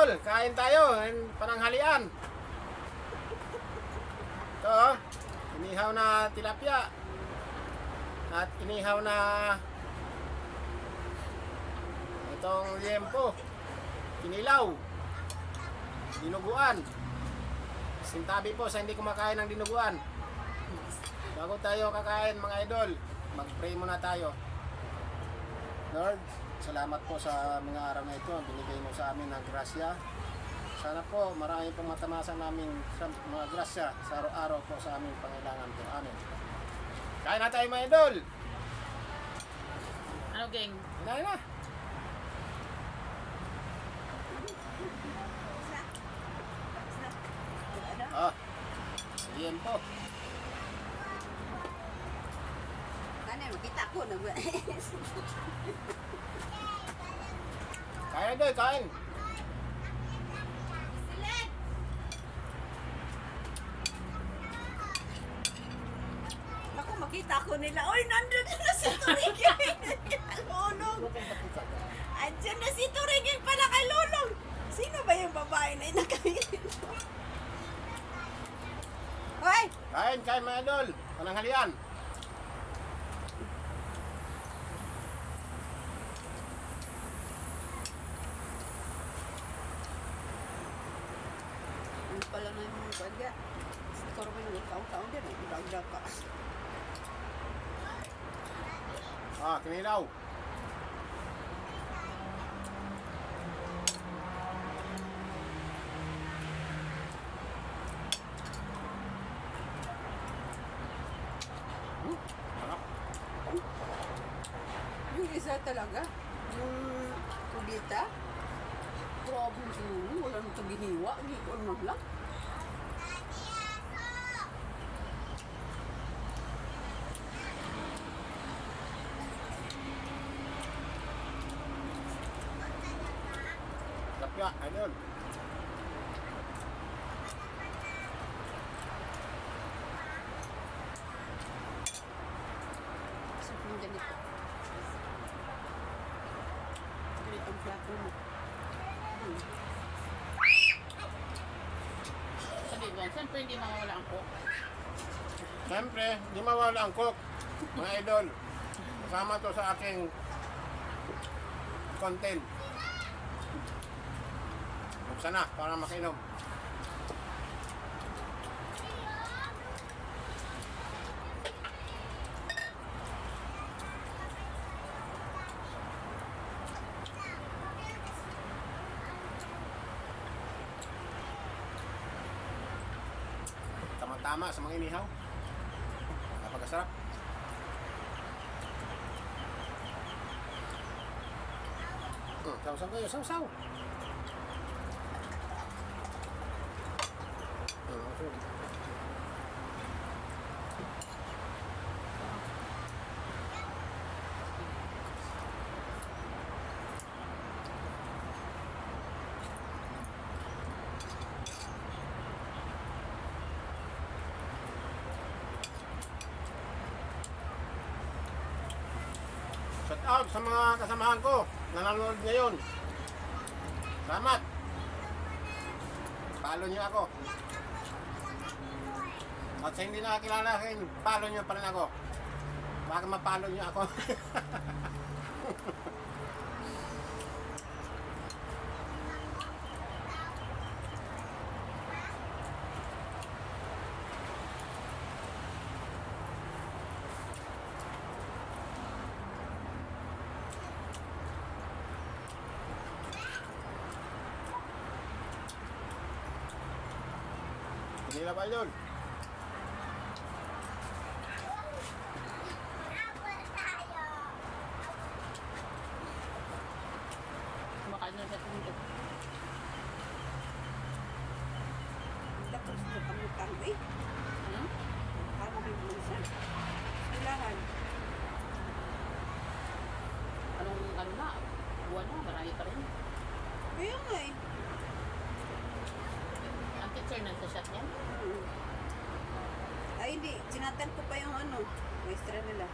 idol, kain tayo. Pananghalian. Ito, oh. Inihaw na tilapia. At inihaw na itong liempo. Kinilaw. Dinuguan. Sintabi po sa hindi kumakain ng dinuguan. Bago tayo kakain mga idol, mag-pray muna tayo. Lord, salamat po sa mga araw na ito. Binigay mo sa amin ng grasya. Sana po marami pong matamasa namin sa mga grasya sa araw-araw po sa aming pangailangan po. Amen. Kain na tayo mga idol. Ano, gang? Kain na. Ah, yan po. Ano, makita ko na ba? Kain idol, kain. Ako makita ko nila. Oy, nandun na si Turigil. Lulong. Andyan na si Turigil pala kay Lulong. Sino ba yung babae na inakain? Hoy! Kain, kain mga idol. Pananghalian. Ano pala na yung mga bagya? Siguro ba yung taong-taong din? Idag-dag ka. Ah, kinilaw. Sarap. Yung isa talaga, yung kubita, grabe yung sinuno, wala nang giniwa, hindi ko ano lang. Tilapia, idol. So, yung ganito. Ganitong plato mo. Sabi ba, siyempre hindi mawawala ang cook. Siyempre, di mawala ang cook. Mga idol. Kasama to sa aking content. Buksan na para makainom. Tama-tama sa mga inihaw. Napakasarap. Sausaw kayo, sausaw. Shout out sa mga kasamahan ko na nanonood ngayon. Salamat. Follow niyo ako. At sa hindi nakakilala sa akin, follow niyo pa rin ako. Baka ma-follow niyo ako. Hindi na ba yun? Kumakain na siya tumito. Tapos ito kami kami. Ano? Ano din mo siya? Kailangan. Anong ano na? Buwan na, marami pa rin. Kaya nga eh. Ang teacher nagsa-shot niyan. Ay hindi, sinatan ko pa yung ano, maestra nila.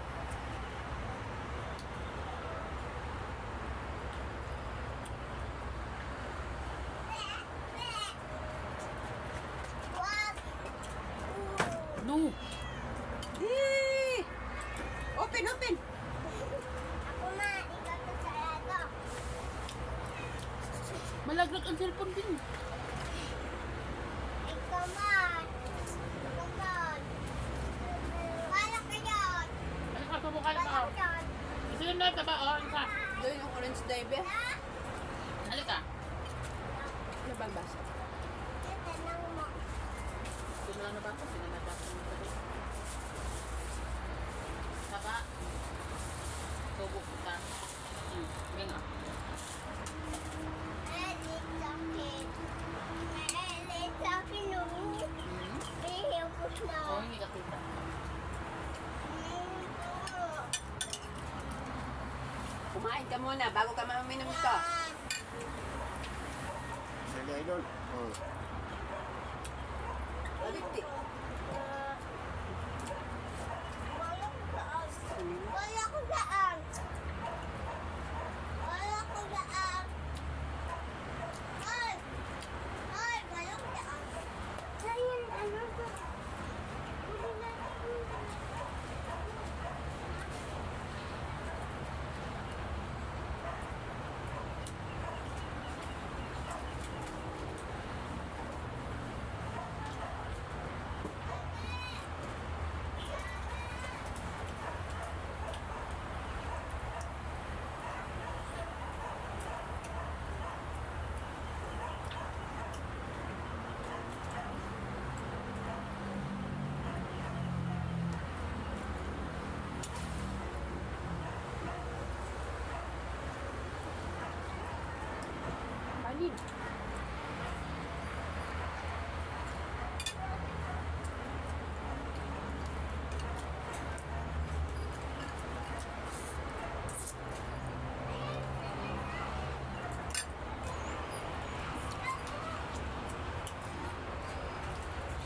Sarado. Eh! Open, open! Ako na, ikaw to sarado. Malaglag ang cellphone din. Ikaw man. Ikaw man. Wala ka yun. Ano ka, subukan Wala ka. ka yun. Gusto yun na, taba, oh, isa. Doon yung orange diver. Halika. Ano bang basa? Tanong mo. Gusto na ba ito? Sinanadap mo ito. Taba. Subok kita. Nga. Elit sa akin. Elit sa akin nung ihiw ko na. Oo, hindi ka kita. Kumain ka muna bago ka maminom ito. Sige, idol. Aliti. Wala ko daan. Wala ko daan. Ay! Ay! Wala ko daan. Sayang, ano ba? Kanin.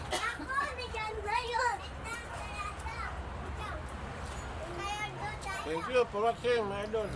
Ako, bigyan ba yun? Thank you for watching, my idol.